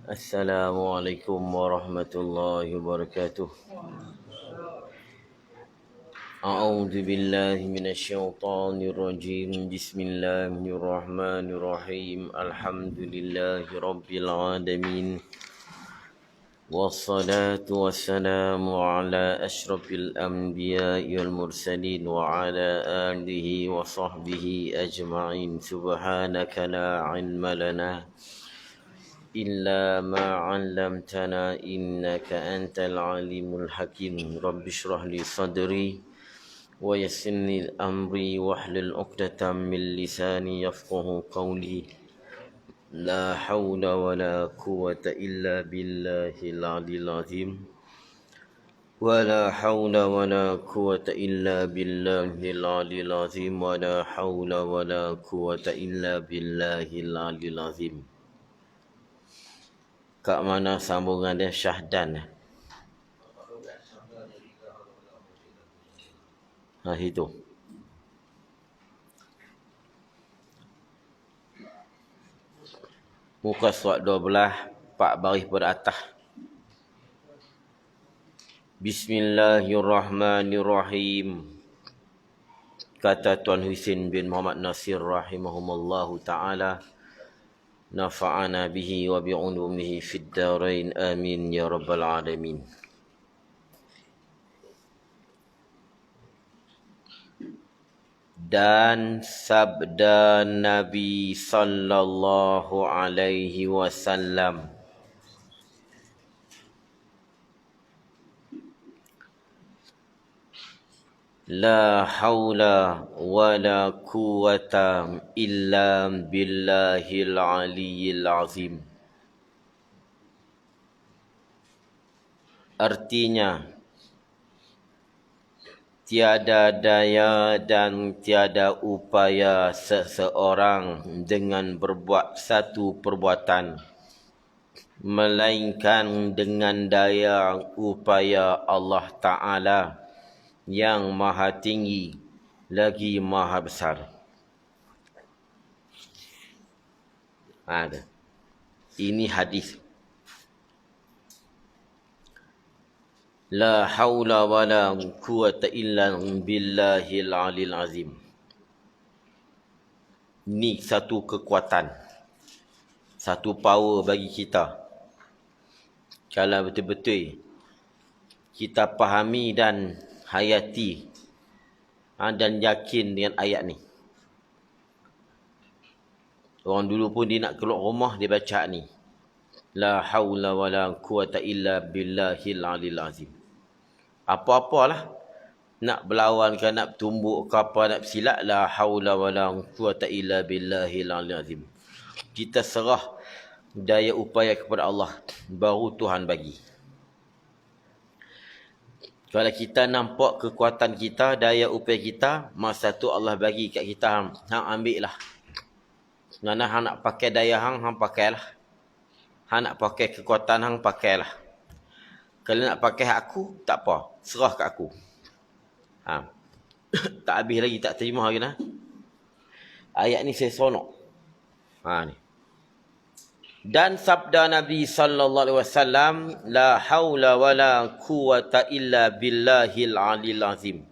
Assalamualaikum warahmatullahi wabarakatuh. A'udzu billahi minasyaitonir rajim. Bismillahirrahmanirrahim. Alhamdulillahi rabbil alamin. Wassalatu wassalamu ala asyrafil anbiya'i wal mursalin wa ala alihi wa sahbihi ajma'in. Subhanaka la ilma lana إلا ما علمتنا إنك أنت العليم الحكيم رب اشرح لي صدري ويسر لي أمري واحلل عقدة من لساني يفقه قولي لا حول ولا قوة إلا بالله العلي العظيم ولا حول ولا قوة إلا بالله العلي العظيم ولا حول ولا قوة إلا بالله العلي العظيم. Kat mana sambungan dia syahdan? Itu. Muka surat 12, 4 baris pada atas. Bismillahirrahmanirrahim. Kata Tuan Husin bin Muhammad Nasir rahimahumullahu ta'ala. Nafa'ana bihi wa bi'ulumihi fid darain amin ya rabbal alamin. Dan sabda Nabi sallallahu alaihi wasallam, la haula wala quwata illa billahil aliyyil azim. Artinya, tiada daya dan tiada upaya seseorang dengan berbuat satu perbuatan, melainkan dengan daya upaya Allah Ta'ala yang maha tinggi lagi maha besar. Ada. Ini hadis. La haula wala quwata illa billahil alil azim. Ini satu kekuatan, satu power bagi kita. Kalau betul-betul kita fahami dan hayati dan yakin dengan ayat ni. Orang dulu pun dia nak keluar rumah dia baca ni. La haula wala quwata illa billahil alil azim. Apa-apalah, nak berlawan ke, nak tumbuk ke apa, nak bersilat, la haula wala quwata illa billahil alil azim. Kita serah daya upaya kepada Allah, baru Tuhan bagi. Kalau kita nampak kekuatan kita, daya upaya kita, masa tu Allah bagi kat kita, hang ambil lah. Kerana hang nak pakai daya hang pakailah. Hang nak pakai kekuatan hang, pakailah. Kalau nak pakai aku, tak apa. Serah kat aku. Tak habis lagi, tak terima lagi. Ayat ni saya seronok. Ni. Dan sabda Nabi sallallahu alaihi wasallam, la haula wala quwata illa billahil alil azim.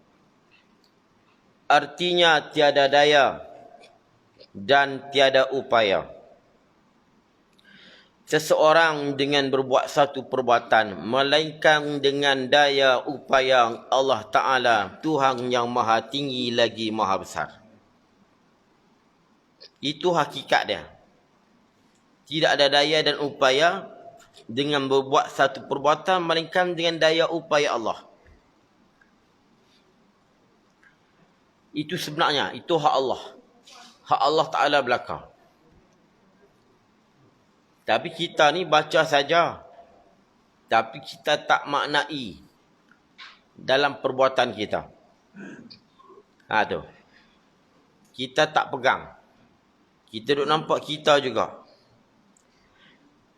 Artinya tiada daya dan tiada upaya seseorang dengan berbuat satu perbuatan, melainkan dengan daya upaya Allah Ta'ala, Tuhan yang maha tinggi lagi maha besar. Itu hakikat dia. Tidak ada daya dan upaya dengan berbuat satu perbuatan, melainkan dengan daya upaya Allah. Itu sebenarnya, itu hak Allah. Hak Allah Ta'ala belaka. Tapi kita ni baca saja. Tapi kita tak maknai dalam perbuatan kita. Tu. Kita tak pegang. Kita duk nampak kita juga.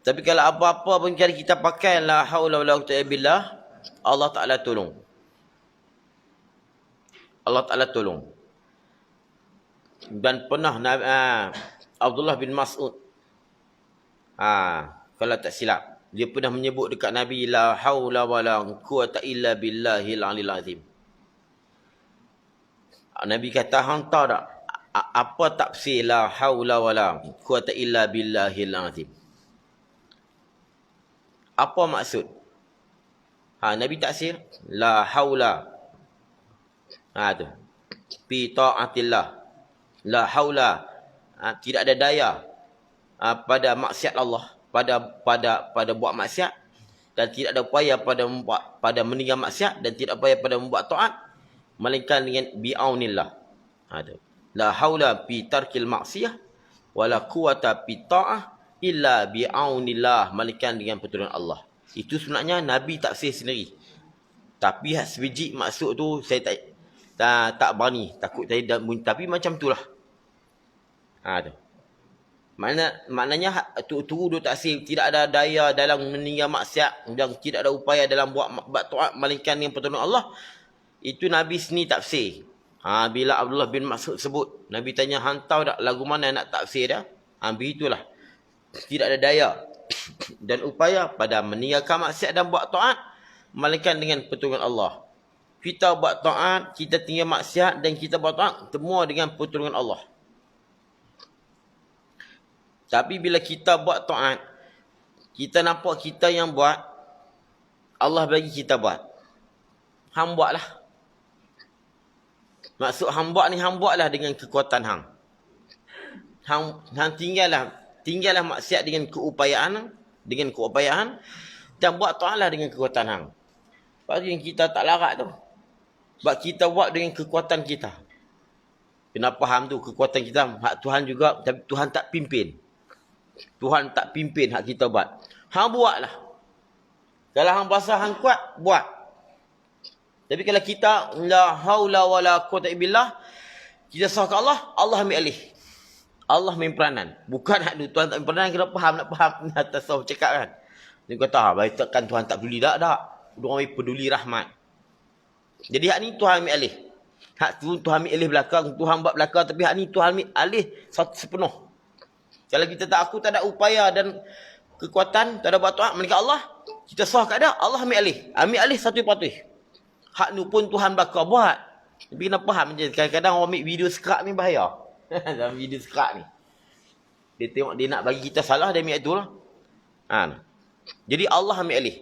Tapi kalau apa-apa pun kita pakai, la haula wala quwwata illa billah, Allah Ta'ala tolong. Allah Ta'ala tolong. Dan pernah Abdullah bin Mas'ud Kalau tak silap. Dia pernah menyebut dekat Nabi, la haula wala quwata illa billahil aliyil azim. Nabi kata, hang tahu tak apa tafsir la haula wala quwata illa billahil azim? Apa maksud? Nabi tafsir la haula. Tu. Fi ta'atillah. La haula. Tidak ada daya pada maksiat Allah, pada buat maksiat, dan tidak ada upaya pada meninggal maksiat, dan tidak upaya pada membuat taat melainkan dengan bi'aunillah. La haula fi tarkil maksiyah wala quwata fi ta'ah illa bi'aunillah, melainkan dengan pertolongan Allah. Itu sebenarnya Nabi tafsir sendiri. Tapi sebiji maksud tu saya tak berani, takut saya tapi macam itulah. Tu. Maknanya tu tafsir, tidak ada daya dalam meninggal maksiat dan tidak ada upaya dalam buat taat melainkan dengan pertolongan Allah. Itu Nabi sendiri tafsir. Bila Abdullah bin Mas'ud sebut, Nabi tanya, hantau tak lagu mana nak tafsir dia? Begitulah. Tidak ada daya dan upaya pada meninggalkan maksiat dan buat taat melainkan dengan pertolongan Allah. Kita buat taat, kita tinggal maksiat dan kita buat taat, semua dengan pertolongan Allah. Tapi bila kita buat taat, kita nampak kita yang buat, Allah bagi kita buat. Hang buatlah. Maksud hang buat ni, hang buatlah dengan kekuatan hang. Hang tinggallah maksiat dengan keupayaan, dan buat taatlah dengan kekuatan hang. Sebab yang kita tak larat tu. Sebab kita buat dengan kekuatan kita. Kena faham tu, kekuatan kita hak Tuhan juga, tapi Tuhan tak pimpin. Tuhan tak pimpin hak kita buat. Hang buatlah. Kalau hang rasa hang kuat, buat. Tapi kalau kita la haula wala quwata illa billah, kita serah ke Allah, Allah ambil alih. Allah main peranan. Bukan hak tu Tuhan tak main peranan, kena faham, nak faham atas sahabat cakap kan. Dia kata, baik takkan Tuhan tak peduli. Tak. Orang peduli rahmat. Jadi hak ni Tuhan ambil alih. Hak tu Tuhan ambil alih belakang, Tuhan buat belakang, tapi hak ni Tuhan ambil alih sepenuh. Kalau kita aku tak ada upaya dan kekuatan, tak ada buat taat melainkan Allah, kita serah kat dia, Allah ambil alih. Ambil alih satu patuh. Hak ni pun Tuhan bakal buat. Tapi kena faham je, kadang-kadang orang ambil video skrak ni bahaya. Dalam video skrak ni. Dia tengok dia nak bagi kita salah, dia ambil itulah. Jadi Allah ambil alih.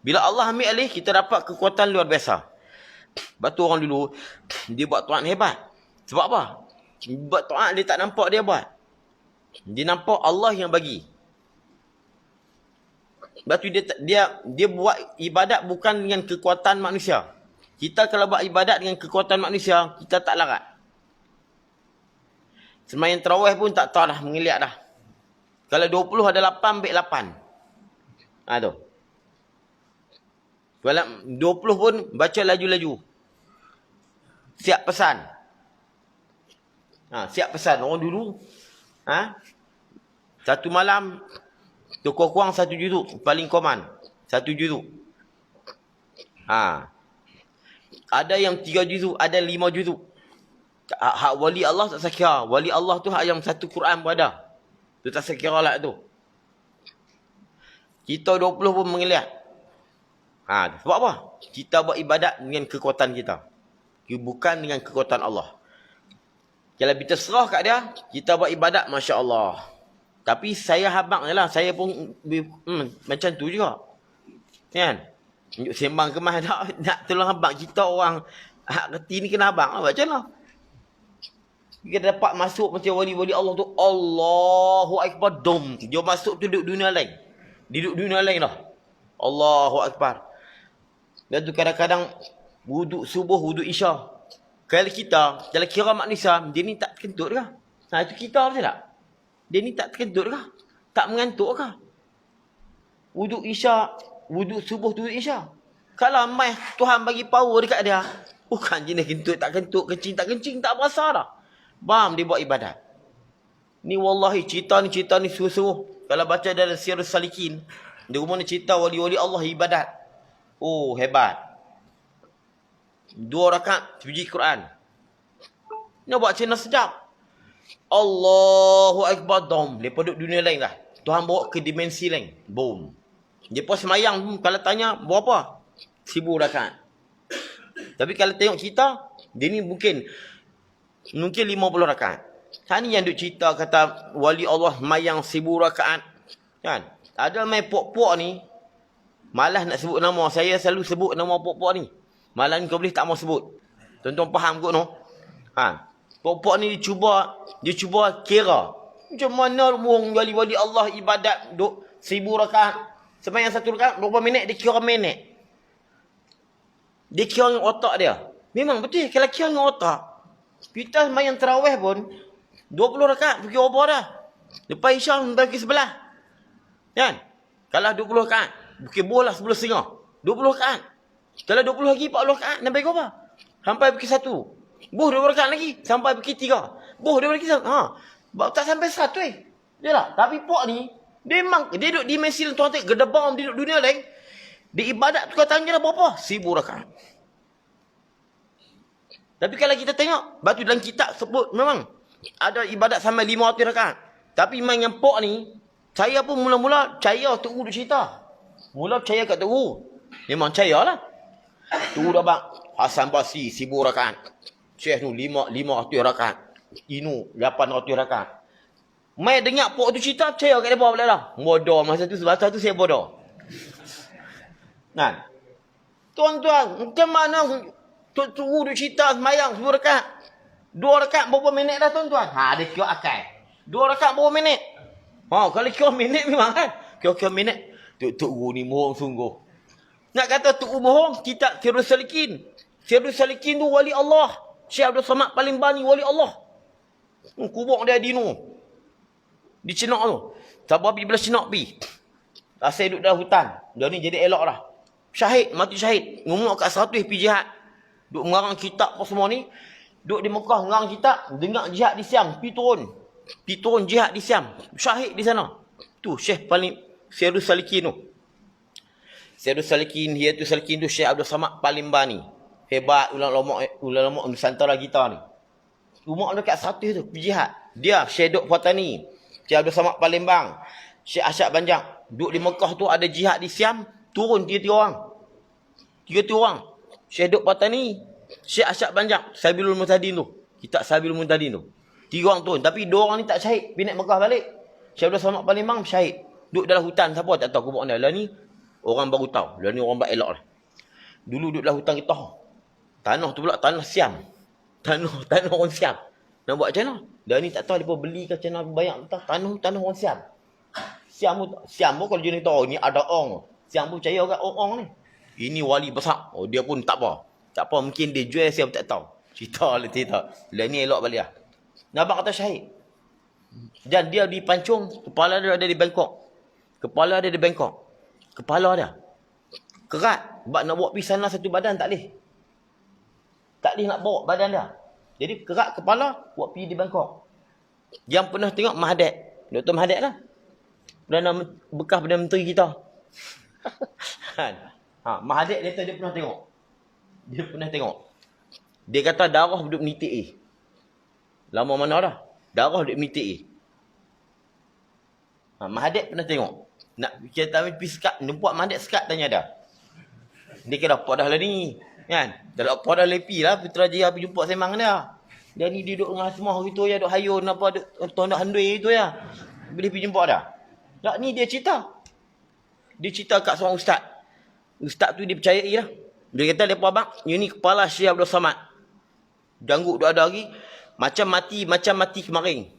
Bila Allah ambil alih, kita dapat kekuatan luar biasa. Sebab tu orang dulu, dia buat taat hebat. Sebab apa? Buat taat dia tak nampak dia buat. Dia nampak Allah yang bagi. Sebab tu dia buat ibadat bukan dengan kekuatan manusia. Kita kalau buat ibadat dengan kekuatan manusia, kita tak larat. Sembahyang tarawih pun tak tahu dah, mengeliat dah. Kalau 20 ada 8, ambil 8. Tu. Kalau 20 pun baca laju-laju. Siap pesan. Siap pesan. Orang dulu, satu malam, kurang-kurang 1 juzuk. Paling koman. 1 juzuk. Ada yang 3 juzuk, ada 5 juzuk. Hak wali Allah tak sekira. Wali Allah tu hak yang satu Quran pun ada. Tu tak sekira lah tu. Kita 20 pun mengeliat. Sebab apa? Kita buat ibadat dengan kekuatan kita. Bukan dengan kekuatan Allah. Kalau kita serah kat dia, kita buat ibadat, Masya Allah. Tapi saya habang je lah. Saya pun macam tu juga. Kan? Sembang kemas nak tolong habang. Kita orang hak reti ni kena habang lah. Macam mana? Kita dapat masuk macam wali-wali Allah tu. Allahu Akbar. Dom. Dia masuk tu duduk dunia lain. Duduk dunia lain lah. Allahu Akbar. Dan tu kadang-kadang wuduk subuh, wuduk isya. Kalau kira manusia, dia ni tak terkentut ke? Itu kita macam tak? Dia ni tak terkentut ke? Tak mengantuk ke? Wuduk isya, wuduk subuh, wuduk isya. Kalau mai Tuhan bagi power dekat dia, bukan jenis kentut, tak kentut, kencing, tak kencing, tak berasa dah. Bam, dia buat ibadat. Ni wallahi cerita ni sungguh-sungguh. Kalau baca dalam Sirrus Salikin, dia rumah ni cerita wali-wali Allah ibadat. Oh, hebat. 2 rakaat sebiji Quran. Dia buat macam sedap. Allahu Akbar, dom. Mereka duduk dunia lain lah. Tuhan bawa ke dimensi lain. Boom. Mereka semayang, kalau tanya, berapa? 1000 rakaat. Tapi kalau tengok kita, dia ni mungkin 50 rakaat. Ni yang duk cerita kata wali Allah semayang 1000 rakaat. Kan? Ada main pok-pok ni, malas nak sebut nama. Saya selalu sebut nama pok-pok ni. Malah ni kau boleh tak mau sebut. Tuan-tuan faham kot no? Pok-pok ni dia cuba kira. Macam mana wali-wali Allah ibadat duk 1000 rakaat. Semayang 1 rakaat, berapa minit dia kira minit. Dia kira dengan otak dia. Memang betul kalau kira dengan otak. Kita semayang tarawih pun 20 rakaat pukul berapa dah? Lepas Isyak sampai pukul 11. Kan? Kalau 20 rakaat, pukul bola 11.30. 20 rakaat. Kalau 20 lagi 40 rakaat sampai pukul apa? Sampai pukul 1. Boh 20 rakaat lagi sampai pukul 3. Boh 20 lagi tak sampai 100 Dia lah. Tapi pok ni dia memang dia duduk dimensi tuan tengok gedebam dia duduk dunia lain. Dia ibadat tu katanya dah berapa? 1000 rakaat. Tapi kalau kita tengok, batu dalam kitab sebut memang ada ibadat sampai 500 rakaat. Tapi memang yang pok ni, saya pun mula-mula percaya Tok Guru cerita. Mula percaya kat Tok Guru. Memang percaya lah. Tok Guru dah bang, Hasan Basri 1000 rakaat. Syekh tu 500 rakaat. Inu 800 rakaat. Mai dengar pok tu cerita, percaya kat mereka boleh dah. Bodoh masa tu, sebab tu saya bodoh. Kan? Tuan-tuan, macam mana Tok Guru cerita semayang 10 rakaat? 2 rakaat berapa minit dah tuan-tuan? Dia kira akal. 2 rakaat berapa minit? Kalau kira minit memang kan. Kira minit. Tok Guru ni mohon sungguh. Nak kata Tok Guru mohon, kita Sirrus Salikin. Sirrus Salikin tu wali Allah. Syekh Abdul Samad paling bani wali Allah. Kubur dia dino. Di Cenak tu. Sabar pergi belah Cenak pergi. Asal duduk dalam hutan. Dia ni jadi elok dah. Syahid, mati syahid. Ngumuk kat 100 pergi jihad. Duk mengarang kitab apa semua ni. Duk di Mekah mengarang kitab. Dengar jihad di Siam. Pergi turun jihad di Siam. Syahid di sana. Tu Syekh paling Sirrus Salikin tu. Sirrus Salikin, dia tu Salikin tu Syekh Abdul Samad paling bani. Hebat ulama Nusantara kita ni. Rumah dekat 100 tu pergi jihad. Dia Syekh Duk Fatani. Syekh Abdul Samad Palembang. Syekh Asyad Banjang. Duk di Mekah tu ada jihad di Siam. Turun 3 orang. 3 orang. Syekh Duk Fatani. Syekh Asyad Banjang. Sabilul Muhtadin tu. Kitab Sabilul Muhtadin tu. 3 orang turun. Tapi 2 orang ni tak syahid. Pindah Mekah balik. Syekh Abdul Samad Palembang syahid. Duduk dalam hutan. Siapa tak tahu kubur dia. Lah ni orang baru tahu. Lah ni orang baik elok lah. Dulu duduk dalam hutan kita. Tanah tu pula tanah Siam. Tanah orang Siam. Nak buat macam mana? Dah ni tak tahu dia beli ke macam mana bayar tanah orang Siam. Siam pun kalau jenis tahu ni ada orang. Siam pun percaya kat orang ni. Ini wali besar. Dia pun tak apa. Tak apa mungkin dia jual Siam tak tahu. Cerita. Lah ni elok balik lah. Nabak kata syahid. Dan dia di Pancung, kepala dia ada di Bangkok. Kepala dia kerat. Sebab nak bawa pergi sana satu badan tak boleh. Tak boleh nak bawa badan dia. Jadi kerat kepala, buat pergi di Bangkok. Yang pernah tengok Mahathir. Dr. Mahathir lah. Bekas Perdana Menteri kita. Mahathir dia pernah tengok. Dia kata darah duduk menitik lama mana dah? Darah duduk menitik Mahathir pernah tengok. Nak kita pergi sekat, nampak Mahathir sekat tanya dah. Dia kira apa dah lah ni. Kan? Dah apa dah lepi lah. Putrajaya pergi jumpa semang dia. Dia ni duduk dengan semua gitu ya. Duduk hayun apa. Duduk handui itu ya. Boleh pergi jumpa dah. Tak ni dia cerita. Dia cerita kat seorang ustaz. Ustaz tu dia percayai lah. Dia kata lepas abang. Ini kepala Syekh Abdul Samad. Janggut duk ada lagi. Macam mati kemarin.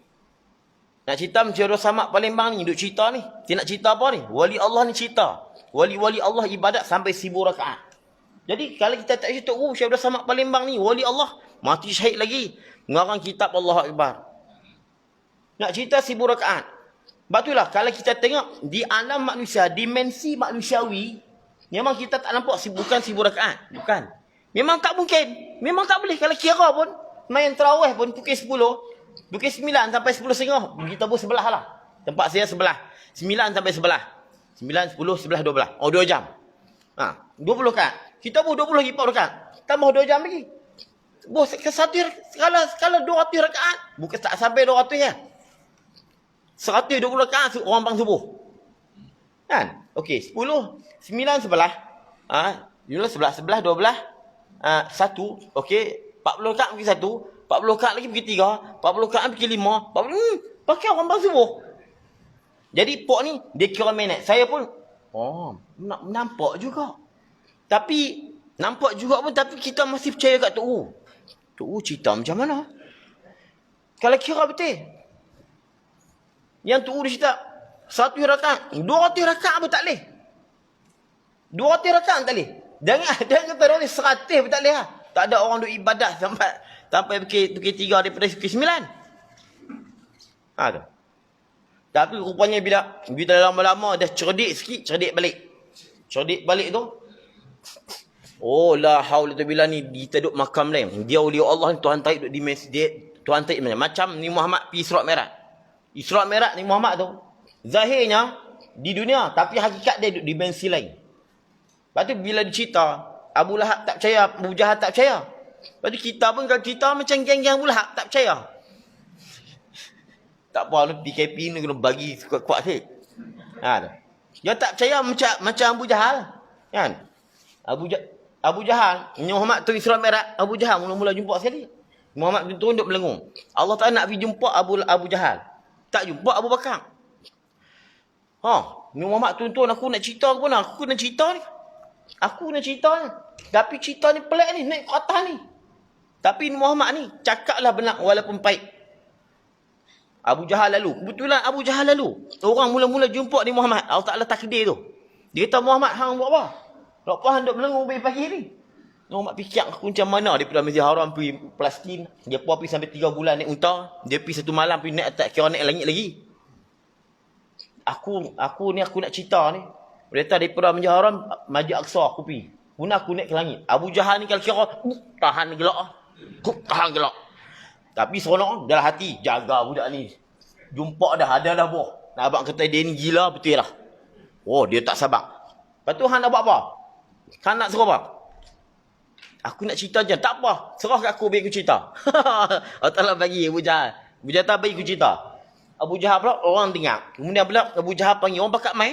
Nak cerita Syekh Abdul Samad Palembang ni. Duk cerita ni. Dia nak cerita apa ni? Wali Allah ni cerita. Wali-wali Allah ibadat sampai 1000 rakaat. Jadi kalau kita tak cerita, Syekh Abdul Samad Palembang ni, wali Allah, mati syahid lagi. Ngarang kitab Allah Akbar. Nak cerita 1000 rakaat. Sebab itulah, kalau kita tengok di alam manusia, dimensi manusiawi, memang kita tak nampak bukan 1000 rakaat. Bukan. Memang tak mungkin. Memang tak boleh. Kalau kira pun, main tarawih pun pukul 10, pukul 9 sampai 10.30. Kita pun sebelah lah. Tempat saya sebelah. 9 sampai sebelah. 9, 10, 11, 12. 2 jam. 20 rakaat. Kita pun 20 lagi 4 rakaat. Tambah 2 jam lagi. Bos, skala 200 rakaat. Bukan tak sampai 200 ya. 120 rakaat orang bang subuh. Kan? Okey, 10, 9 sebelah. 11, 12, 1. Okey, 40 rakaat pergi 1, 40 rakaat lagi pergi 3, 40 rakaat pergi 5, 40 pakai orang bang subuh. Jadi pok ni dia kira minit. Saya pun nampak juga. Tapi nampak juga pun tapi kita masih percaya kat Tok U. Tok U cerita macam mana? Kalau kira betul. Yang Tok U dia cerita 1 rakaat, 200 rakaat pun tak boleh. 200 rakaat tak boleh. Jangan kata orang ni 100 pun tak boleh lah. Tak ada orang duk ibadah sampai pukul 3 daripada pukul 9. Tu. Tapi rupanya bila lama-lama dah cerdik sikit, cerdik balik. Cerdik balik tu. Oh la haula bila ni kita duk makam lain. Dia ulia Allah ni Tuhan tarik duk di masjid. Tuhan tarik macam ni Muhammad pergi Isra' Mi'raj. Isra' Mi'raj ni Muhammad tu zahirnya di dunia tapi hakikat dia duk di dimensi lain. Lepas tu bila dicerita Abu Lahab tak percaya, Abu Jahal tak percaya. Lepas tu kita pun kalau cerita macam geng-geng Abu Lahab tak percaya. Tak apa, PKP ni kena bagi kuat-kuat sikit. Dia tak percaya macam Abu Jahal. Kan? Abu Jahal, Muhammad tu Isra' Mi'raj, Abu Jahal mula-mula jumpa sekali. Muhammad turun duk melengung. Allah Ta'ala nak pergi jumpa Abu Jahal. Tak jumpa Abu Bakar. Ni Muhammad turun aku nak cerita ke mana? Aku nak cerita ni. Tapi cerita ni pelik ni, naik ke atas ni. Tapi Muhammad ni cakaplah benar walaupun pahit. Abu Jahal lalu. Kebetulan Abu Jahal lalu. Orang mula-mula jumpa ni Muhammad. Allah Ta'ala takdir tu. Dia kata Muhammad hang buat apa? Lepas hang duk melengung pagi ni. Muhammad fikir aku macam mana daripada Masjid Haram pergi Palestin. Dia pergi sampai 3 bulan naik unta. Dia pergi 1 malam pergi naik atas kira naik langit lagi. Aku nak cerita ni. Dia kata daripada Masjid Haram Masjid Aqsa aku pergi. Guna aku naik ke langit. Abu Jahal ni kalau kira tahan gelak. Tapi seronok dalam hati jaga budak ni. Jumpa dah ada dah boh. Nak abang kata dia ni gila betul lah. Oh dia tak sabar. Lepas tu hang nak buat apa? Hang nak suruh apa? Aku nak cerita je. Tak apa. Serah kat aku biar aku cerita. Allah Ta'ala bagi Abu Jahal. Abu Jahal bagi aku cerita. Abu Jahal pula orang dengar. Kemudian pula Abu Jahal panggil orang pakat mai.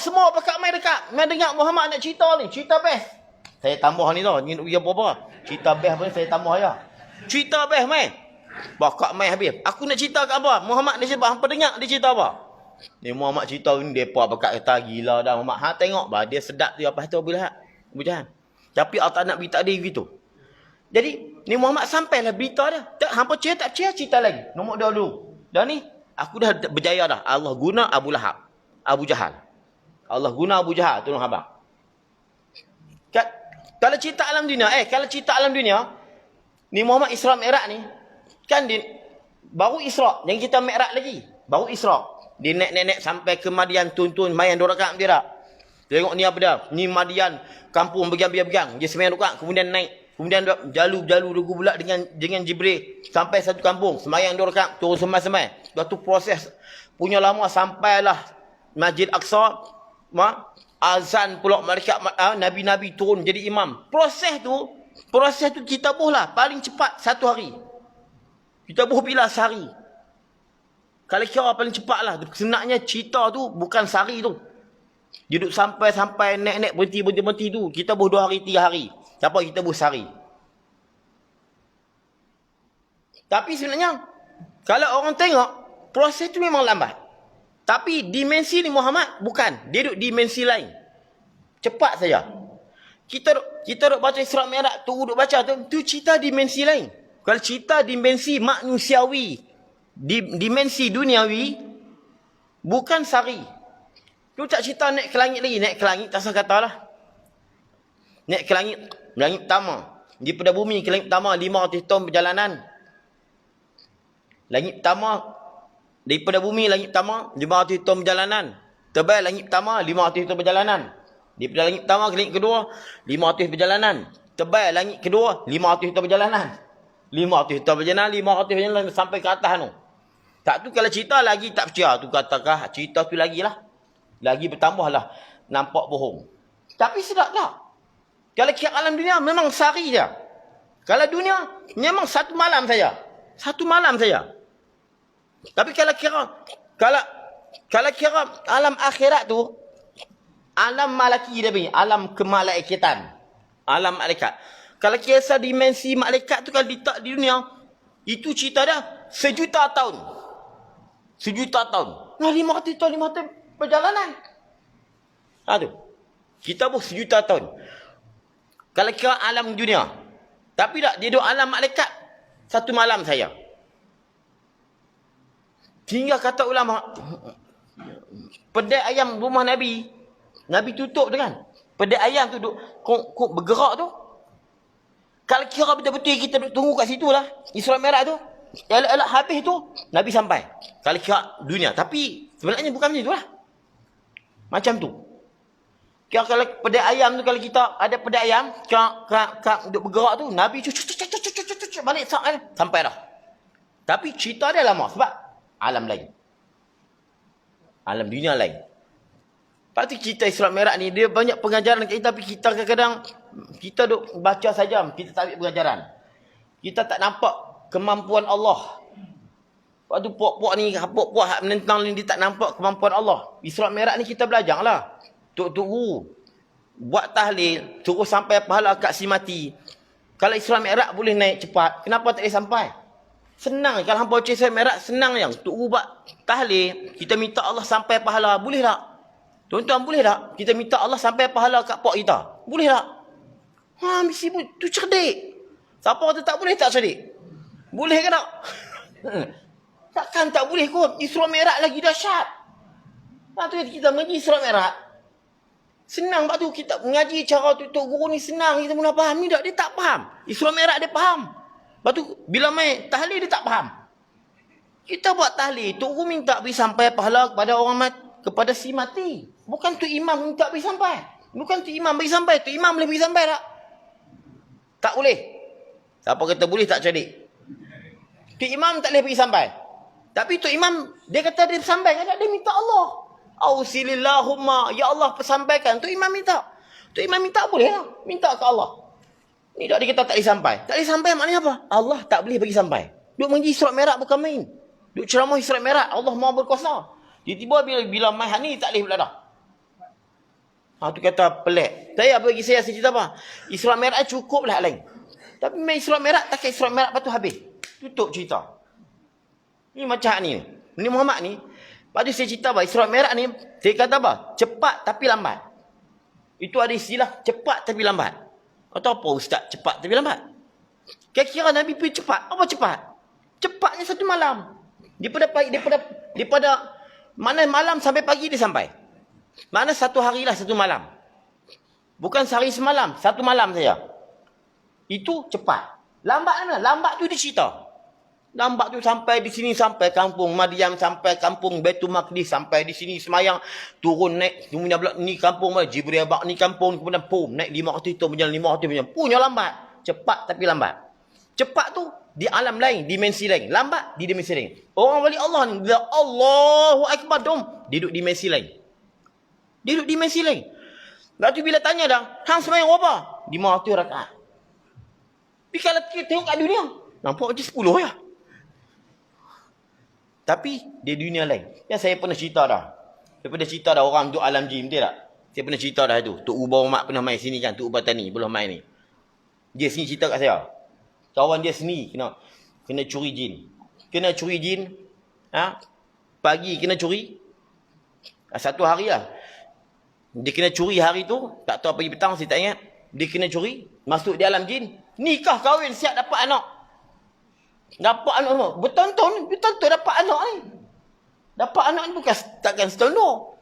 Semua pakat mai dekat. Mai dengar Muhammad nak cerita ni. Cerita best. Saya tambah ni tau. Ni apa? Cerita best pun saya tambah ya. Cerita best mai. Bakak mai habis. Aku nak cerita kat apa? Muhammad dia sebab hampa dengar dia cerita apa? Ni Muhammad cerita ni depa bakak kata gila dah Muhammad. Hang tengok bah dia sedap dia apa tu bila Abu Jahal. Tapi Allah tak nak berita dia gitu. Jadi ni Muhammad sampailah berita dia. Tak hampa percaya tak percaya cerita lagi. Nombor 2 dulu. Dah ni aku dah berjaya dah. Allah guna Abu Lahab. Abu Jahal. Allah guna Abu Jahal tolong abang. Kalau cerita alam dunia, ni Muhammad Isra' Mi'raj ni kan dia baru Isra', yang kita Mi'raj lagi. Baru Isra'. Dia naik sampai ke Madian tuntun main 2 rakaat dia tak. Tengok ni apa dia? Ni Madian kampung begang-begang. Dia sembahyang rakaat kemudian naik. Kemudian jalu-jalu dulu pula dengan Jibril sampai satu kampung, sembahyang 2 rakaat, turun semai-semai. Lepas tu proses punya lama sampailah Masjid Aqsa, azan pula malaikat nabi-nabi turun jadi imam. Proses tu kita lah paling cepat 1 hari. Kita bila sehari. Kalau kira paling cepat lah. Senaknya cerita tu bukan sehari tu. Dia duduk sampai naik berhenti tu. Kita 2 hari 3 hari. Siapa kita sehari. Tapi sebenarnya kalau orang tengok proses tu memang lambat. Tapi dimensi ni Muhammad bukan. Dia duduk dimensi lain. Cepat saja. Kita duduk baca Isra' Mi'raj tu duduk baca tu cerita dimensi lain. Kalau cerita dimensi manusiawi, dimensi duniawi, bukan sari. Tu tak cerita naik ke langit lagi. Naik ke langit tak salah katalah. Naik ke langit pertama. Daripada bumi ke langit pertama 500 tahun perjalanan. Langit pertama daripada bumi langit pertama 500 tahun perjalanan. Tebal langit pertama 500 tahun perjalanan. Daripada langit pertama ke langit kedua 500 perjalanan. Tebal langit kedua 500 tahun perjalanan. 500 tahun perjalanan sampai ke atas tu. Tak tu kalau cerita lagi tak percaya. Tu katakah cerita tu lagi lah. Lagi bertambah lah. Nampak bohong. Tapi sedap tak? Kalau kira alam dunia memang sehari je. Kalau dunia, memang satu malam saja. Satu malam saja. Tapi kalau kira alam akhirat tu, alam malaki dia punya, alam kemalaikatan. Alam malaikat. Kalau kisah dimensi malaikat tu kalau ditak di dunia, itu cerita dah 1,000,000 tahun. 1,000,000 tahun. Nah, 500 tahun perjalanan. Tu. Kita pun 1,000,000 tahun. Kalau kira alam dunia. Tapi tak, dia duduk alam malaikat. Satu malam saya. Hingga kata ulama, pedai ayam rumah Nabi, Nabi tutup tu kan. Pedai ayam tu duk bergerak tu. Kalau kira betul-betul kita duk tunggu kat situ lah, Isra Mi'raj tu, elok-elok habis tu, Nabi sampai. Kalau kira dunia. Tapi sebenarnya bukan macam tu lah. Macam tu. Kira kalau pedai ayam tu, kalau kita ada pedai ayam, duk bergerak tu, Nabi balik sampai dah. Tapi cerita dia lama sebab alam lain. Alam dunia lain. Lepas tu cerita Isra Mi'raj ni, dia banyak pengajaran kita, tapi kita kadang-kadang, kita duk baca saja, kita tak ambil pengajaran. Kita tak nampak kemampuan Allah. Lepas tu puak-puak ni, puak-puak hak menentang ni, dia tak nampak kemampuan Allah. Isra Mi'raj ni kita belajar lah. Tuk-tuk buat tahlil, terus sampai pahala kat si mati. Kalau Isra Mi'raj boleh naik cepat, kenapa tak boleh sampai? Senang. Kalau hampa baca Isra Mi'raj, senang yang. Tuk buat tahlil, kita minta Allah sampai pahala, boleh tak? Tuan-tuan, boleh tak? Kita minta Allah sampai pahala kat puak kita. Boleh tak? Mesti tu cerdik. Siapa kata tak boleh, tak cerdik? Boleh ke tak? Takkan tak boleh kot. Isra Mi'raj lagi dahsyat. Lepas tu kita mengaji Isra Mi'raj. Senang. Lepas tu kita mengaji cara tutup guru ni senang. Kita mula faham. Ni tak, dia tak faham. Isra Mi'raj dia faham. Lepas tu bila main tahlil dia tak faham. Kita buat tahlil. Tok guru minta beri sampai pahala kepada orang mati, kepada si mati. Bukan tu imam minta beri sampai. Bukan tu imam beri sampai. Tu imam boleh beri sampai tak? Tak boleh. Siapa kata boleh tak cerdik? Tu imam tak boleh beri sampai. Tapi tu imam, dia kata dia sampai. Dia minta Allah. Ausilillahumma. Ya Allah persampaikan. Tu imam minta. Tu imam minta boleh lah. Minta ke Allah. Ni tak dia kata tak boleh sampai. Tak boleh sampai maknanya apa? Allah tak boleh bagi sampai. Duk mengaji Isra Mi'raj bukan main. Duk ceramah Isra Mi'raj. Allah Maha berkuasa. Tiba-tiba bila main ni tak boleh pula dah. Tu kata pelik. Saya bagi saya cerita apa? Isra Mi'raj cukup lah lain. Tapi main Isra Mi'raj tak kira Isra Mi'raj lepas tu habis. Tutup cerita. Ni macam ni. Ni Muhammad ni. Lepas tu saya cerita apa? Isra Mi'raj ni. Saya kata apa? Cepat tapi lambat. Itu ada istilah cepat tapi lambat. Atau apa ustaz? Cepat tapi lambat. Kira-kira Nabi pergi cepat. Apa cepat? Cepatnya satu malam. Daripada mana malam sampai pagi dia sampai. Mana satu harilah satu malam. Bukan sehari semalam. Satu malam saja. Itu cepat. Lambat mana? Lambat tu dia cerita. Lambat tu sampai di sini, sampai kampung Madiam, sampai kampung Baitul Maqdis, sampai di sini semayang, turun naik, kemudian ni kampung Jibril Abak, ni kampung, kemudian pum, naik 500 tu, berjalan 500 berjalan. Punya lambat. Cepat tapi lambat. Cepat tu di alam lain, dimensi lain. Lambat di dimensi lain. Orang wali Allah ni, bila Allahu Akbar, dia duduk dimensi lain. Dia duduk dimensi lain. Lepas tu bila tanya dah, hang semayang berapa? 500 rakaat. Tapi kalau kita tengok kat dunia, nampak macam 10 ya. Tapi dia dunia lain. Yang saya pernah cerita dah. Saya pernah cerita dah orang duduk alam jin, betul tak? Saya pernah cerita dah tu. Tok Ubah Mak pernah main sini kan. Tok Ubah Tani belum main ni. Dia sini cerita kat saya. Kawan dia sini kena curi jin. Kena curi jin. Pagi kena curi. Satu hari lah. Dia kena curi hari tu. Tak tahu pagi petang, saya tak ingat. Dia kena curi. Masuk di alam jin. Nikah kahwin siap dapat anak. Dapat anak semua. Betul-betul dapat anak ni. Dapat anak ni bukan takkan setengah.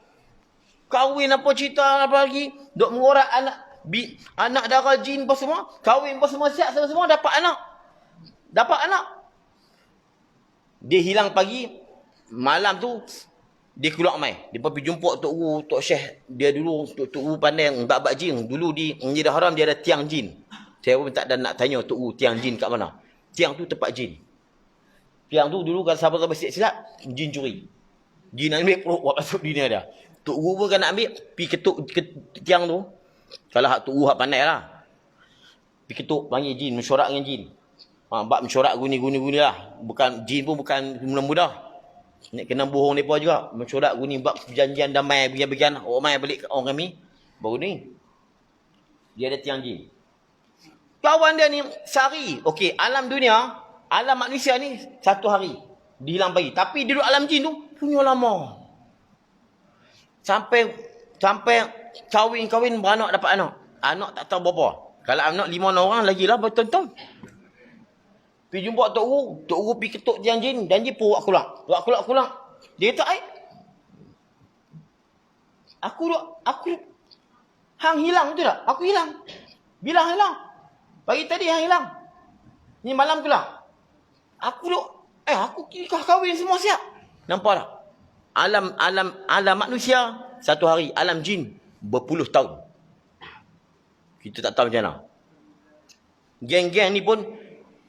Kahwin apa cerita apa lagi. Duk mengorak anak darah jin apa semua. Kahwin apa semua siap semua dapat anak. Dapat anak. Dia hilang pagi. Malam tu dia keluar mai. Dia pergi jumpa Tok Guru, Tok Syekh. Dia dulu Tok Guru pandai bab jin. Dulu di Masjidil Haram dia ada tiang jin. Saya pun tak ada nak tanya Tok Guru tiang jin kat mana. Tiang tu tempat jin. Tiang tu dulu kalau siapa-siapa silap, jin curi. Jin ambil perut buat masuk dunia dah. Tok Guru pun kan nak ambil, pergi ketuk ke tiang tu. Kalau hak Tok Guru hak pandai lah. Pergi ketuk, panggil jin, mesyuarat dengan jin. Bab mesyuarat guni lah. Bukan, jin pun bukan mudah-mudah. Nak kena bohong mereka juga. Mesyuarat guni, bab perjanjian damai, bagian-bagian. Orang mai balik orang kami. Baru ni. Dia ada tiang jin. Kawan dia ni, sehari. Okey, alam dunia, alam manusia ni, 1 hari. Dihilang bagi. Tapi duduk alam jin tu, punya lama. Sampai kahwin beranak dapat anak. Anak tak tahu berapa. Kalau anak 5-6 orang lagi lah bertonton. Pergi jumpa Tok Guru pergi ketuk tiang jin. Dan dia pun buat kulang. Dia kata, aku hang hilang tu tak? Aku hilang. Bila hilang? Pagi tadi hang hilang. Ni malam tu lah. Aku kira kahwin semua siap. Nampak tak? Alam manusia 1 hari. Alam jin berpuluh tahun. Kita tak tahu macam mana. Geng-geng ni pun,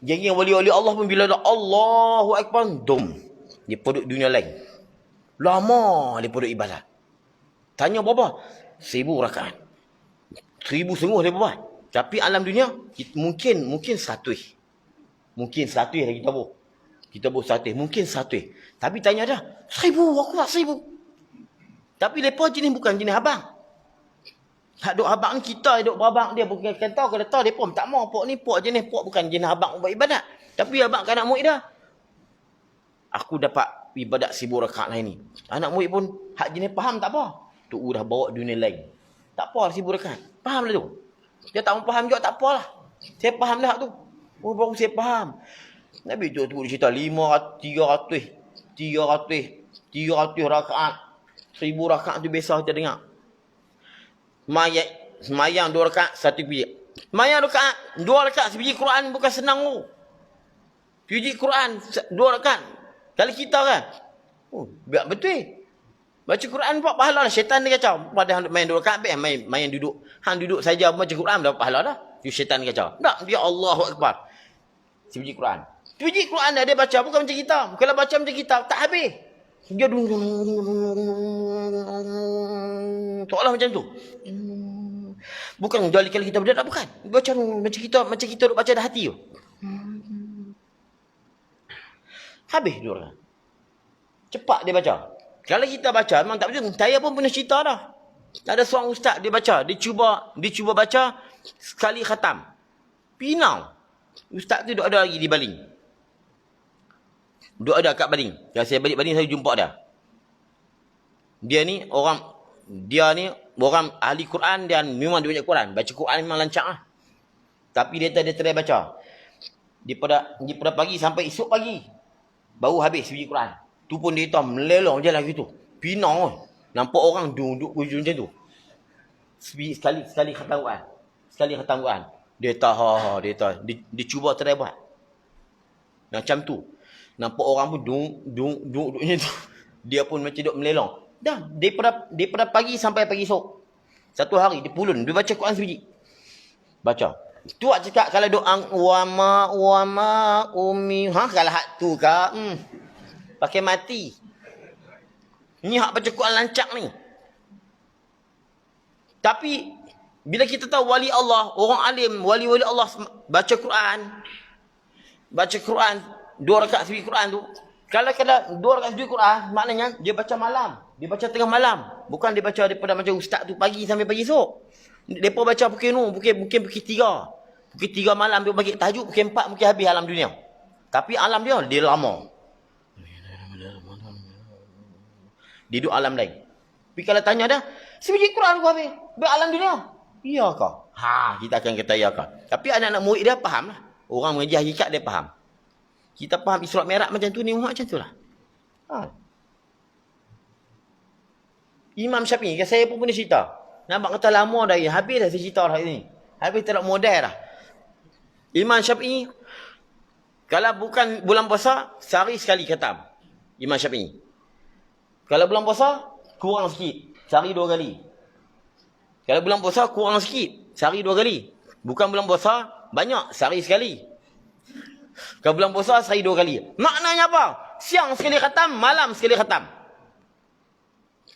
geng-geng wali-wali Allah pun bila ada Allahu Akbar, dom. Dia duduk dunia lain. Lama dia duduk ibadat. Tanya berapa? 1000 rakaat. 1000 sungguh dia buat. Tapi alam dunia, mungkin 100. Mungkin 100 lah kita buat. Kita buat 100. Mungkin 100. Tapi tanya dah, 1000, aku buat 1000. Tapi mereka jenis bukan jenis abang. Hak duk abang ni kita duk berabang dia bukan tahu kalau tahu dia pun tak mau pok ni pok jenis pok bukan jenis abang buat ibadat. Tapi abang kan anak murid dah. Aku dapat ibadat 1000 rakaat lain ni. Anak murid pun hak jenis faham tak apa. Tu dah bawa dunia lain. Tak apa 1000 rakaat. Faham lah tu. Dia tak faham juga tak apalah. Saya faham dah tu. Oh baru saya faham. Nabi tu cerita 300 rakaat. 1000 rakaat tu biasa kita dengar. Semayang 2 rakaat 1 biji. Semayang 2 rakaat 1 biji Quran bukan senang tu. Biji Quran 2 rakaat. Kalau kita kan, betul. Baca Quran buat pahala lah. Syaitan dia kacau. Pada main 2 rakaat, main duduk. Hang duduk saja baca Quran dapat pahala dah. Tu syaitan kacau. Tak, dia Allahu Akbar. 1 biji Quran. 1 biji Quran dia baca bukan macam kita. Kalau baca macam kita tak habis. Dia seolah macam tu. Bukan dari kalau kita berderak bukan. Baca macam kita duk baca dah hati tu. Habis dia orang. Cepat dia baca. Kalau kita baca memang tak betul. Saya pun pernah cerita dah. Ada seorang ustaz dia baca, dia cuba baca sekali khatam. Pinau. Ustaz tu duk ada lagi di baling. Duk ada kat baling. Kalau saya balik baling saya jumpa dia. Dia ni orang ahli Quran dan memang dia banyak Quran. Baca Quran memang lancar lah. Tapi dia try baca. Daripada pagi sampai esok pagi. Baru habis biji Quran. Tu pun dia tahu melelong je lah gitu. Pinang. Nampak orang duduk macam tu. Sekali khatam Quran. Dia tahu. Dia cuba try buat. Macam tu. Nampak orang pun duduk macam tu. Dia pun macam duduk melelong. Dah, daripada pagi sampai pagi esok. 1 hari, dia pulun. Dia baca Quran sebiji. Baca. Tu awak cakap kalau doa wama umi. Kalau hak tu kak. Pakai mati. Ni hak baca Quran lancak ni. Tapi, bila kita tahu wali Allah, orang alim, wali-wali Allah baca Quran. 2 rakaat sebiji Quran tu. Kalau 2 rakaat sebiji Quran, maknanya dia baca malam. Dia baca tengah malam. Bukan dia baca daripada macam ustaz tu pagi sampai pagi esok. Mereka baca pukul 3. Pukul 3 malam dia bagi tajuk. Pukul 4 mungkin habis alam dunia. Tapi alam dia lama. Dia duduk alam lain. Tapi kalau tanya dah, sebiji Quran aku habis. Alam dunia. Iyakah? Kita akan kata iyakah. Tapi anak-anak murid dia faham lah. Orang mengaji hakikat dia faham. Kita faham Isra' Mi'raj macam tu ni macam tu lah. Imam Syafi'i, saya pun punya cerita. Nampak kata lama dah, habis dah saya cerita hari ni. Habis tak modal dah. Imam Syafi'i, kalau bukan bulan puasa, sehari sekali khatam. Imam Syafi'i. Kalau bulan puasa, kurang sikit. Sehari 2 kali. Kalau bulan puasa, kurang sikit. Sehari 2 kali. Bukan bulan puasa, banyak. Sehari sekali. Kalau bulan puasa, sehari 2 kali. Maknanya apa? Siang sekali khatam, malam sekali khatam.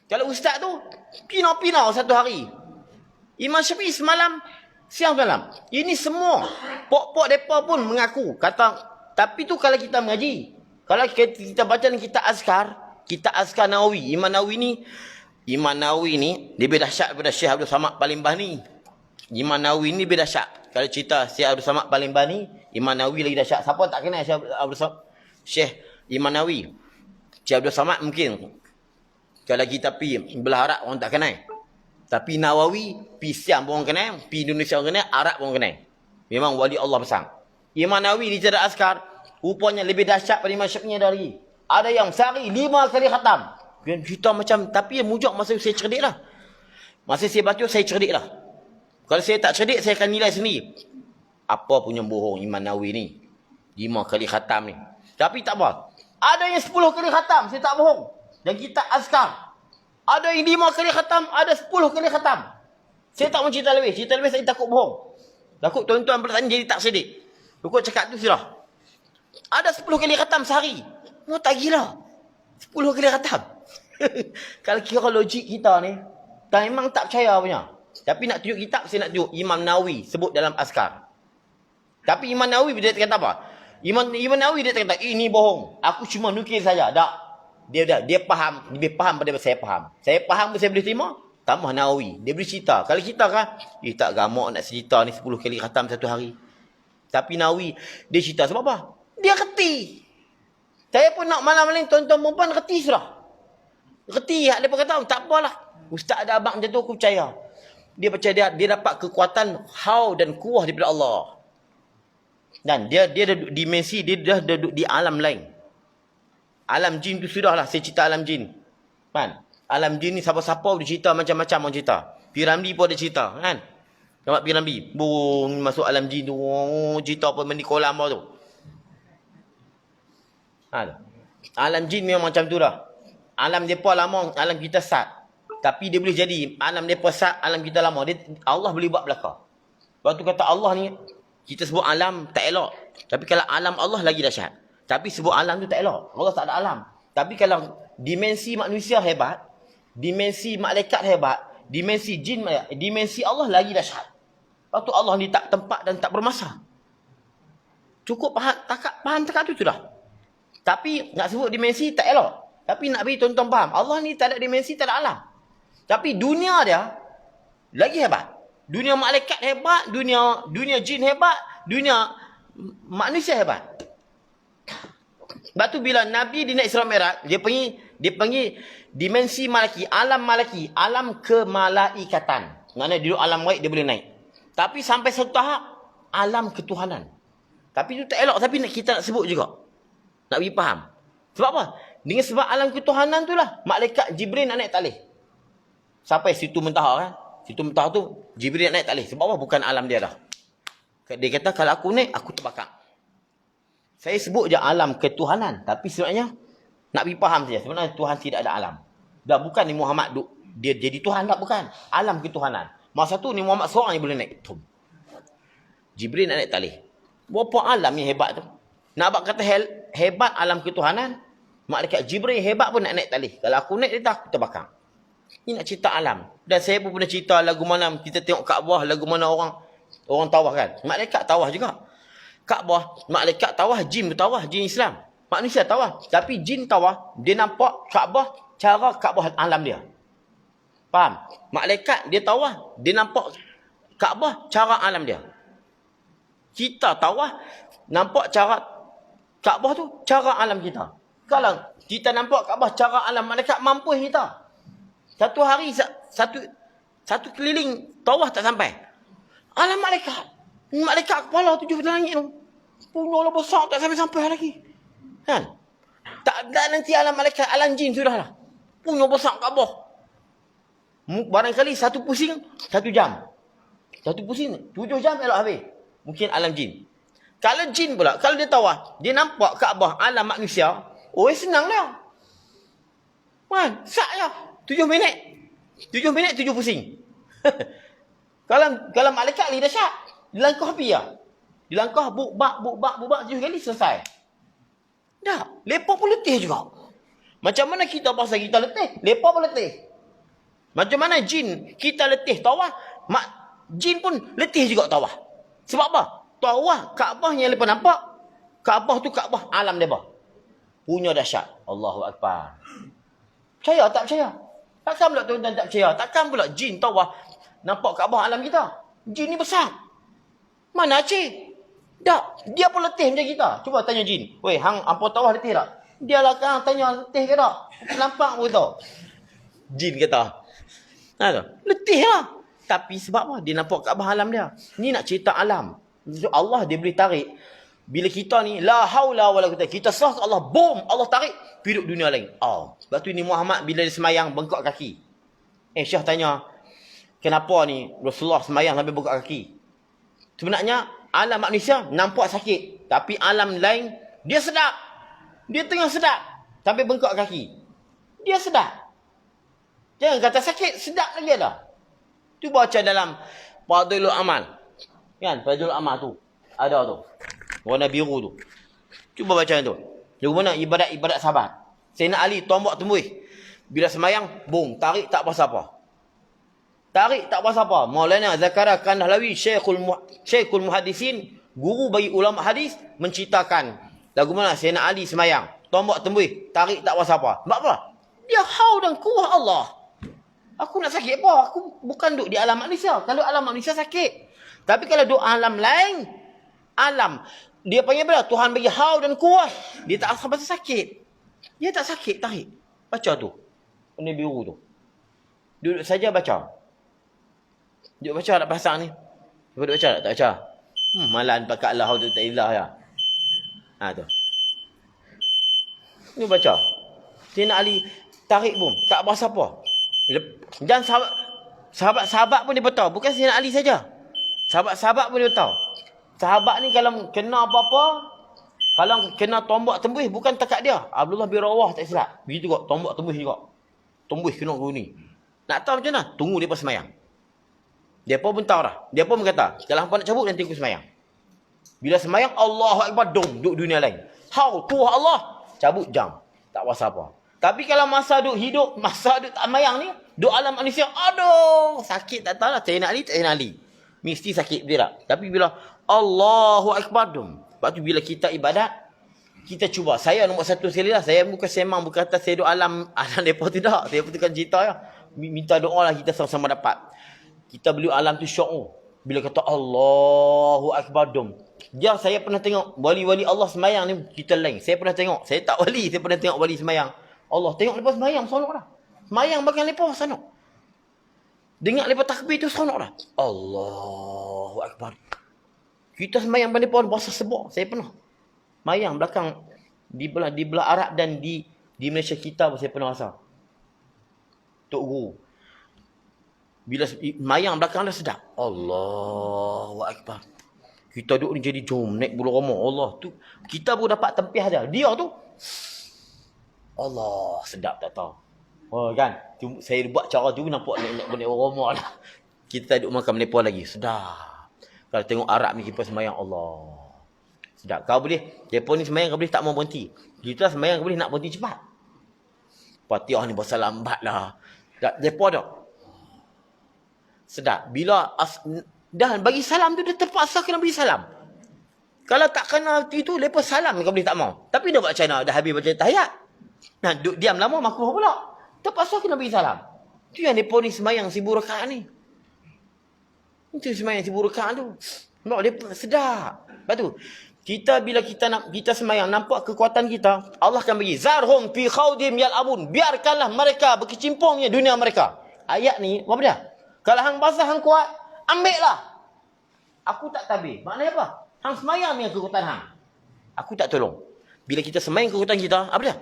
Kalau ustaz tu, pinau-pinau 1 hari. Imam Syafi'i semalam, Siang malam. Ini semua. Pok-pok mereka pun mengaku. Kata, tapi tu kalau kita mengaji. Kalau kita baca dan kita azkar Nawawi. Imam Nawawi ni, dia lebih dahsyat daripada Syekh Abdul Samad Palembang ni. Imam Nawawi ni lebih dahsyat. Kalau cerita Syekh Abdul Samad Palembang ni, Imam Nawawi lagi dahsyat. Siapa tak kenal Syekh Imam Nawawi? Syekh Abdul Samad mungkin. Kalau kita pergi belah Arab, orang tak kenal. Tapi Nawawi, pi Siam pun orang kenal, pi Indonesia orang kenal, Arab pun orang kenal. Memang wali Allah besar. Imam Nawawi dia cerita azkar, rupanya lebih dahsyat pada Imam Syafi'i dah lagi. Ada yang sehari 5 kali khatam. Dia cerita macam, tapi yang mujak masa saya cerdik lah. Masa saya baca, saya cerdik lah. Kalau saya tak cerdik, saya akan nilai sendiri. Apa punya bohong Imam Nawawi ni? 5 kali khatam ni. Tapi tak apa. Ada yang 10 kali khatam, saya tak bohong. Dan kita azkar. Ada yang 5 kali khatam, ada 10 kali khatam. Saya tak mau cerita lebih. Cerita lebih saya takut bohong. Takut tuan-tuan bertanya jadi tak sedih. Rukuk cakap tu sudah. Ada 10 kali khatam sehari. Oh tak gila. 10 kali khatam. Kalau kira logik kita ni, memang tak percaya punya. Tapi nak tunjuk kitab, saya nak tunjuk Imam Nawawi sebut dalam azkar. Tapi Imam Nawawi dia kata apa? Imam Nawawi dia kata, ini bohong. Aku cuma nukil saja. Tak. Dia faham, lebih faham pada saya faham. Saya faham saya boleh terima. Tambah Nawawi, dia boleh cerita. Kalau kita kan, tak gamak nak cerita ni 10 kali khatam satu hari. Tapi Nawawi, dia cerita sebab apa? Dia reti. Saya pun nak malam-malam tuan-tuan perempuan reti sudah. Reti, dia pun kata, tak apalah. Ustaz ada abang macam tu, aku percaya. Dia percaya dia dapat kekuatan haw dan kuah daripada Allah. Dan dia dimensi, dia dah duduk di alam lain. Alam jin tu sudahlah, saya cerita alam jin. Kan? Alam jin ni siapa-siapa dia cerita macam-macam orang cerita. Piramli pun ada cerita, kan? Nampak Piramli? Bung masuk alam jin tu, cerita apa mandi kolam apa tu. Alam jin memang macam tu dah. Alam depa lama, alam kita sat. Tapi dia boleh jadi alam depa sat, alam kita lama. Allah boleh buat belaka. Waktu kata Allah ni, kita sebut alam tak elok. Tapi kalau alam Allah lagi dahsyat. Tapi sebut alam tu tak elok. Allah tak ada alam. Tapi kalau dimensi manusia hebat, dimensi malaikat hebat, dimensi jin, dimensi Allah lagi dahsyat. Waktu Allah ni tak tempat dan tak bermasa. Cukup faham tak tu sudah. Tapi nak sebut dimensi tak elok. Tapi nak bagi tuan-tuan faham. Allah ni tak ada dimensi, tak ada alam. Tapi dunia dia lagi hebat. Dunia malaikat hebat, dunia jin hebat, dunia manusia hebat. Sebab tu bila Nabi di naik Isra Mi'raj, dia panggil dimensi malaki, alam kemalaikatan. Mana duduk alam gaib dia boleh naik. Tapi sampai satu tahap alam ketuhanan. Tapi itu tak elok, tapi kita nak sebut juga. Nak bagi faham. Sebab apa? Dengan sebab alam ketuhanan tu lah malaikat Jibril nak naik talih. Sampai situ Muntaha kan. Situ Muntaha tu Jibril nak naik talih. Sebab apa? Bukan alam dia dah. Dia kata kalau aku naik aku terbakar. Saya sebut je alam ketuhanan. Tapi sebenarnya, nak pergi faham saja. Sebenarnya Tuhan tidak ada alam. Dah bukan ni Muhammad dia jadi Tuhan. Tak, bukan. Alam ketuhanan. Masa tu ni Muhammad seorang yang boleh naik. Jibril nak naik talih. Berapa alam yang hebat tu. Nak kata hebat alam ketuhanan. Malaikat Jibril hebat pun nak naik talih. Kalau aku naik, dia tak, aku terbakar. Ini nak cerita alam. Dan saya pun pernah cerita lagu mana kita tengok Kaabah. Lagu mana orang tawaf kan. Malaikat tawaf juga. Kaabah, malaikat tawaf, jin tawaf, jin Islam. Manusia tawaf. Tapi jin tawaf, dia nampak Kaabah, cara Kaabah alam dia. Faham? Malaikat dia tawaf, dia nampak Kaabah, cara alam dia. Kita tawaf, nampak cara Kaabah tu, cara alam kita. Kalau kita nampak Kaabah, cara alam malaikat, mampu kita. Satu hari, satu keliling tawaf tak sampai. Alam malaikat. Malaikat kepala 7 langit tu. Punya Allah besar tak sampai-sampai lagi. Kan? Tak ada nanti alam malaikat, alam jin sudahlah. Punya besar Kaabah. Barangkali satu pusing, 1 jam. Satu pusing, 7 jam elok habis. Mungkin alam jin. Kalau jin pula, kalau dia tawaf, dia nampak Kaabah alam manusia, senang dia. Kan? Sak je. 7 minit. 7 minit, 7 pusing. Kalau malaikat ni dahsyat. Dilangkah api lah. Dilangkah buk-bak, 7 kali selesai. Dah. Lepas pun letih juga. Macam mana kita pasal kita letih? Lepas pun letih. Macam mana jin kita letih tawaf? Jin pun letih juga tawaf. Sebab apa? Tawaf Kaabah yang mereka nampak. Kaabah tu Kaabah alam mereka. Punya dahsyat. Allahu Akbar. Percaya tak percaya? Takkan pula tuan-tuan tak percaya? Takkan pula jin tawaf nampak Kaabah alam kita? Jin ni besar. Mana Aceh? Tak. Dia pun letih macam kita. Cuba tanya jin. Weh, hang apa tawaf letih tak? Dia lah kan tanya letih ke tak? Nampak pun tahu. Jin kata. Letih lah. Tapi sebab apa? Dia nampak Kaabah alam dia. Ni nak cerita alam. Allah dia boleh tarik. Bila kita ni, la haula wala quwwata. Kita sah ke Allah, boom, Allah tarik, pergi dunia lain. Oh. Sebab tu ni Muhammad bila dia semayang, bengkok kaki. Syekh tanya, kenapa ni Rasulullah semayang sampai bengkok kaki? Sebenarnya, alam manusia nampak sakit. Tapi alam lain, dia sedap. Dia tengah sedap. Sampai bengkok kaki. Dia sedap. Jangan kata sakit, sedap lagi ada. Tu baca dalam Fadlul Amal. Kan, Fadlul Amal tu. Ada tu. Warna biru tu. Cuba baca tu. Dia mana ibadat sahabat. Sayyidina Ali tombak tembuih. Bila semayang, boom, tarik tak pasal apa. Tarik tak pasal apa. Maulana Zakaria Kandahlawi, Syekhul Muhaddisin, guru bagi ulama hadis, menceritakan lagu mana Sayyidina Ali semayang. Tombak tembuih, tarik tak pasal apa. Sebab apa? Dia haul dan kuah Allah. Aku nak sakit apa? Aku bukan duduk di alam manusia. Kalau alam manusia sakit. Tapi kalau duduk alam lain, alam dia panggil apa? Tuhan bagi haul dan kuah. Dia tak rasa sakit. Dia tak sakit, tarik. Baca tu. Warna biru tu. Duduk saja baca. Duduk baca tak pasang ni? Duduk baca tak? Tak baca. Malan pakai Allah tu tak ilah ya. Tu. Ni baca. Sayyidina Ali tarik boom. Tak berasa apa. Dan sahabat-sahabat pun dia tahu. Bukan Sayyidina Ali saja. Sahabat-sahabat pun dia tahu. Sahabat ni kalau kena apa-apa, kalau kena tombak tembus, bukan takat dia. Abdullah bin Rawah tak silap. Begitu juga, tombak tembus juga. Tembus kena guni. Nak tahu macam mana? Tunggu dia pas semayang. Dia pun tahu dah. Dia pun berkata, kalau hampa nak cabut, nanti aku semayang. Bila semayang, Allahu Akbar, dong, duduk dunia lain. Haul, kuah Allah, cabut jam. Tak pasal apa. Tapi kalau masa duduk hidup, masa duduk tak semayang ni, duduk alam manusia, aduh, sakit tak tahu lah. Sayyidina Ali, tak Sayyidina Ali. Mesti sakit dia tak. Tapi bila Allahu Akbar dum. Sebab tu bila kita ibadat, kita cuba. Saya nombor satu sekali lah. Saya bukan semang, bukan kata saya duduk alam mereka tidak. Saya pun kan cerita ya. Minta doa lah kita sama-sama dapat. Kita beli alam tu syok. Bila kata Allahu Akbar dum. Dia saya pernah tengok wali-wali Allah semayang ni kita lain. Saya pernah tengok. Saya tak wali. Saya pernah tengok wali semayang. Allah tengok lepas semayang. Sonok dah. Semayang bagian lepas sonok. Dengar lepas takbir tu sonok dah. Allahu Akbar. Kita semayang pada pohon bahasa sebab. Saya pernah. Semayang belakang di belah Arab dan di Malaysia kita pun saya pernah rasa. Tok Guru. Bila semayang belakang dah sedap. Allahu Akbar. Kita duduk ni jadi jom. Naik bulu roma. Allah tu. Kita pun dapat tempiah dia. Dia tu. Allah sedap tak tahu. Oh kan. Saya buat cara tu nampak naik bulu roma lah. Kita duduk makan Melayu lagi. Sedap. Kalau tengok Arab ni kita semayang Allah. Sedap. Kau boleh. Mereka ni semayang kau boleh tak mau berhenti. Kita semayang kau boleh nak berhenti cepat. Fatihah ni bahasa lambat lah. Mereka tak. Sedap. Bila dan bagi salam tu dia terpaksa kena beri salam. Kalau tak kena itu mereka salam kau boleh tak mau. Tapi dia buat macam mana? Dah habis baca tahiyat. Nah, duduk diam lama makruh pula. Terpaksa kena beri salam. Itu yang mereka ni semayang 1000 rakaat ni. Itu semayang 1000 rakaat tu. Nampak dia sedap. Lepas tu, bila kita semayang nampak kekuatan kita, Allah akan bagi zarhum fi khawdim yal'abun. Biarkanlah mereka berkecimpungnya dunia mereka. Ayat ni apa dia? Kalau hang basah hang kuat, ambillah. Aku tak tabir. Maknanya apa? Hang semayang dengan kekuatan hang. Aku tak tolong. Bila kita semayang kekuatan kita, apa dia?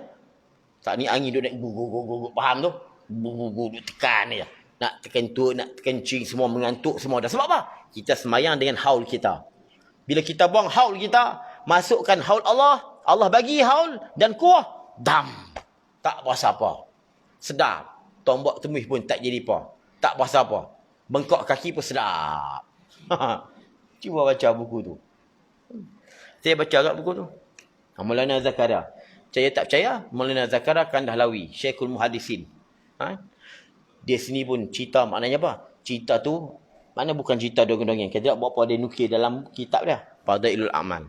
Tak ni angin duk naik gu, faham tu? Gu duk tekan je. Nak tekan tu, nak tekan cing, semua mengantuk, semua dah. Sebab apa? Kita semayang dengan haul kita. Bila kita buang haul kita, masukkan haul Allah, Allah bagi haul dan kuah, dam. Tak berasa apa. Sedap. Tombak tembus pun tak jadi apa. Tak berasa apa. Bengkok kaki pun sedap. Cuba baca buku tu. Saya baca kat buku tu. Maulana Zakaria. Percaya tak percaya? Maulana Zakaria Kandahlawi, Syekhul Muhaddisin. Dia sini pun cerita maknanya apa? Cerita tu Maknanya bukan cerita dongeng-dongeng. Kita buat apa ada nukil dalam kitab dia. Fadailul Amal.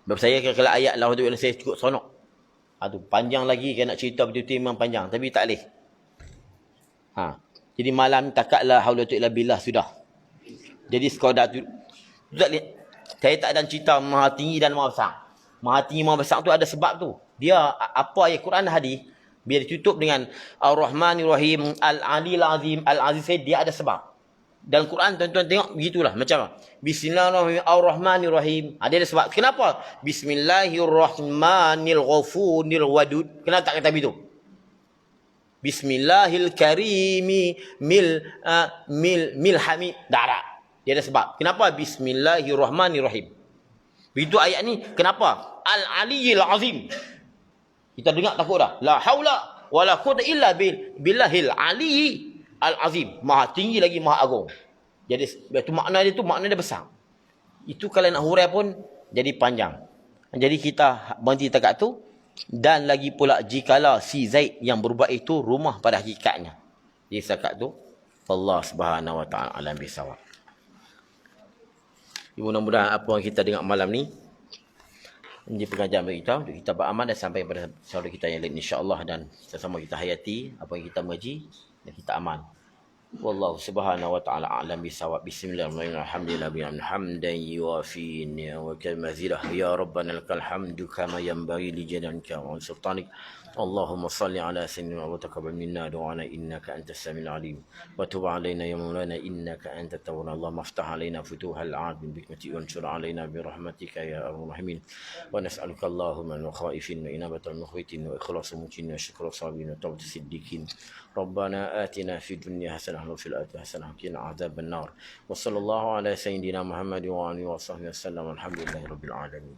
Sebab saya kalau ayat lah tu saya cukup sonok. Aduh, panjang lagi kan nak cerita betul-betul memang panjang. Tapi tak boleh. Jadi malam takatlah haula tu illa billah sudah. Jadi sekadar tu. Tak boleh. Saya tak ada cerita maha tinggi dan maha besar. Maha tinggi maha besar tu ada sebab tu. Dia apa ayat Quran hadis. Biar ditutup dengan Ar-Rahmanir Rahim, Al-Alil Azim, Al-Aziz, dia ada sebab. Dalam Quran tuan-tuan tengok begitulah macam Bismillahirrahmanirrahim. Ada sebab. Kenapa? Bismillahirrahmanil Ghafuril Wadud. Kenapa tak kata begitu? Bismillahil Karimi mil hamid. Tak. Dia ada sebab. Kenapa? Bismillahirrahmanirrahim. Begitu ayat ni. Kenapa? Al-Aliyil Azim. Kita dengar takut dah. La haula wala quwwata illa billahil aliyyi al-azim. Maha tinggi lagi maha agung. Jadi itu makna dia besar. Itu kalau nak hurai pun jadi panjang. Jadi kita berhenti dekat tu. Dan lagi pula jikalau si Zaid yang berbuat itu rumah pada hakikatnya. Jadi dekat tu Allah Subhanahu wa taala alam bisawab. Mudah-mudahan apa yang kita dengar malam ni ini pengajaran bagi kita untuk kita beramal dan sampai pada saudara kita yang lain insya-Allah, dan sama kita hayati apa yang kita mengaji dan kita amal. Wallahu subhanahu wa ta'ala a'lam bisawab. Bismillahirrahmanirrahim. Alhamdulillah hamdan yuwafi wa kamazilah. Ya rabbana lakal hamdu kama yanbaghi li jalanika wa sultanik. اللهم صل على سيدنا وتقبل منا دعانا انك انت السميع العليم وتب علينا يا مولانا انك انت التواب. اللهم افتح علينا فتوح العالم بحكمتك وانشر علينا برحمتك يا ارحم الراحمين. ونسالك اللهم من الخائفين وانابه المخبتين واخلاص الممكنين وشكر الصابرين وتوبه الصديقين. ربنا آتنا في الدنيا حسنة وفي الآخرة حسنة وقنا عذاب النار. وصلى الله على سيدنا محمد وعلى آله وصحبه وسلم والحمد لله رب العالمين.